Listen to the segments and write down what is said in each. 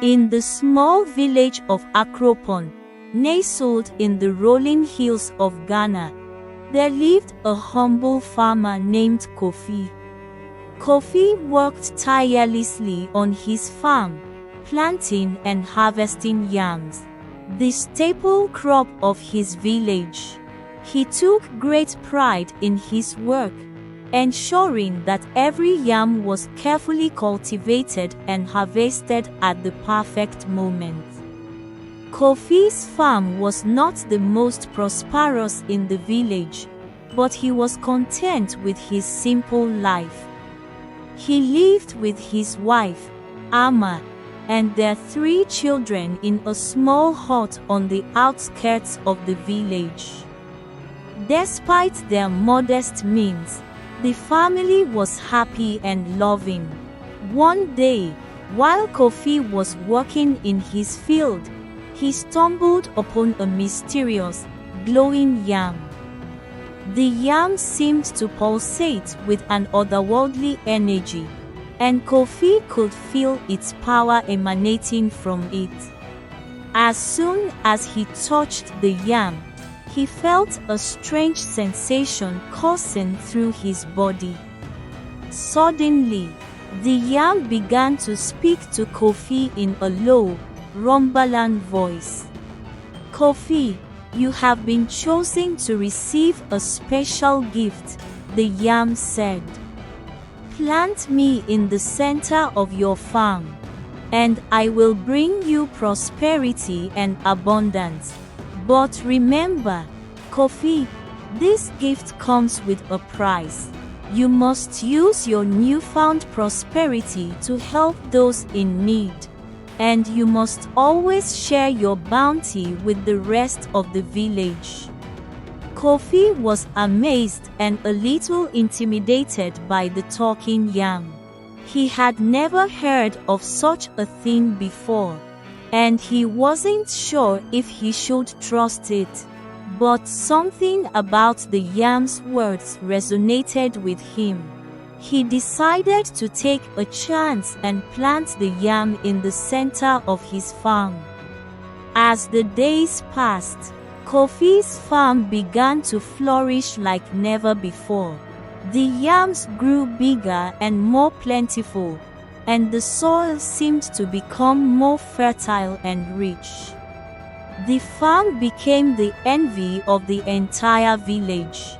In the small village of Akropon, nestled in the rolling hills of Ghana, there lived a humble farmer named Kofi. Kofi worked tirelessly on his farm, planting and harvesting yams, the staple crop of his village. He took great pride in his work, ensuring that every yam was carefully cultivated and harvested at the perfect moment. Kofi's farm was not the most prosperous in the village, but he was content with his simple life. He lived with his wife, Amma, and their 3 children in a small hut on the outskirts of the village. Despite their modest means, the family was happy and loving. One day, while Kofi was working in his field, he stumbled upon a mysterious, glowing yam. The yam seemed to pulsate with an otherworldly energy, and Kofi could feel its power emanating from it. As soon as he touched the yam, he felt a strange sensation coursing through his body. Suddenly, the yam began to speak to Kofi in a low, rumbling voice. "Kofi, you have been chosen to receive a special gift," the yam said. "Plant me in the center of your farm, and I will bring you prosperity and abundance. But remember, Kofi, this gift comes with a price. You must use your newfound prosperity to help those in need, and you must always share your bounty with the rest of the village." Kofi was amazed and a little intimidated by the talking yam. He had never heard of such a thing before, and he wasn't sure if he should trust it. But something about the yam's words resonated with him. He decided to take a chance and plant the yam in the center of his farm. As the days passed, Kofi's farm began to flourish like never before. The yams grew bigger and more plentiful, and the soil seemed to become more fertile and rich. The farm became the envy of the entire village,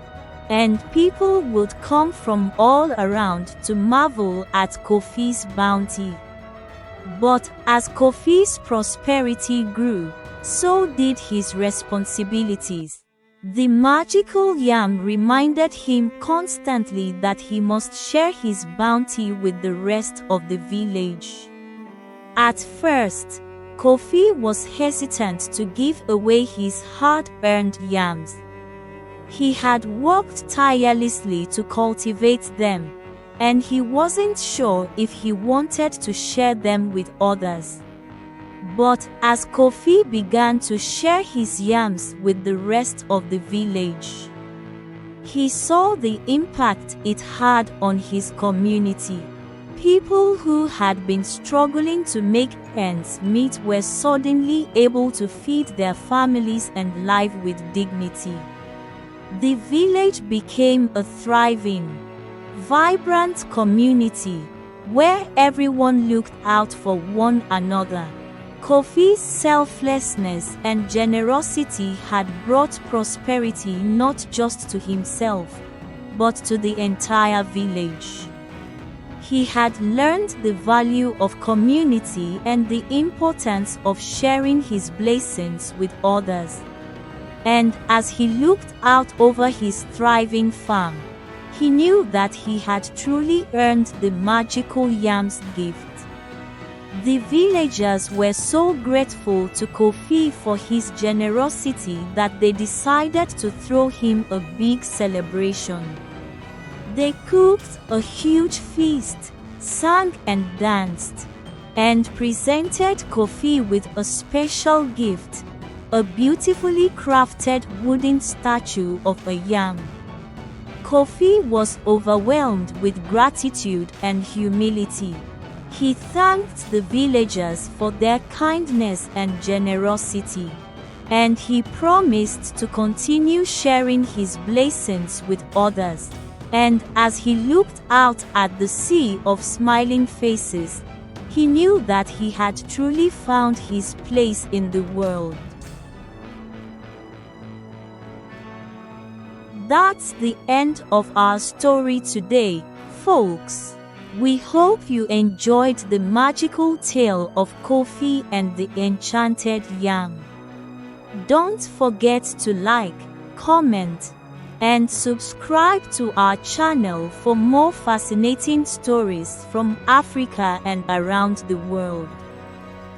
and people would come from all around to marvel at Kofi's bounty. But as Kofi's prosperity grew, so did his responsibilities. The magical yam reminded him constantly that he must share his bounty with the rest of the village. At first, Kofi was hesitant to give away his hard-earned yams. He had worked tirelessly to cultivate them, and he wasn't sure if he wanted to share them with others. But as Kofi began to share his yams with the rest of the village, he saw the impact it had on his community. People who had been struggling to make ends meet were suddenly able to feed their families and live with dignity. The village became a thriving, vibrant community where everyone looked out for one another. Kofi's selflessness and generosity had brought prosperity not just to himself, but to the entire village. He had learned the value of community and the importance of sharing his blessings with others. And as he looked out over his thriving farm, he knew that he had truly earned the magical yam's gift. The villagers were so grateful to Kofi for his generosity that they decided to throw him a big celebration. They cooked a huge feast, sang and danced, and presented Kofi with a special gift, a beautifully crafted wooden statue of a yam. Kofi was overwhelmed with gratitude and humility. He thanked the villagers for their kindness and generosity, and he promised to continue sharing his blessings with others. And as he looked out at the sea of smiling faces, he knew that he had truly found his place in the world. That's the end of our story today, folks. We hope you enjoyed the magical tale of Kofi and the enchanted yam. Don't forget to like, comment, and subscribe to our channel for more fascinating stories from Africa and around the world.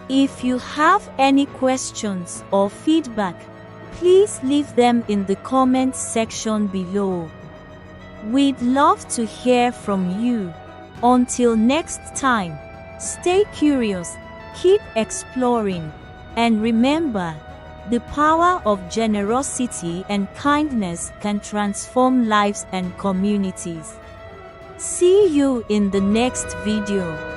If you have any questions or feedback, please leave them in the comments section below. We'd love to hear from you. Until next time, stay curious, keep exploring, and remember, the power of generosity and kindness can transform lives and communities. See you in the next video.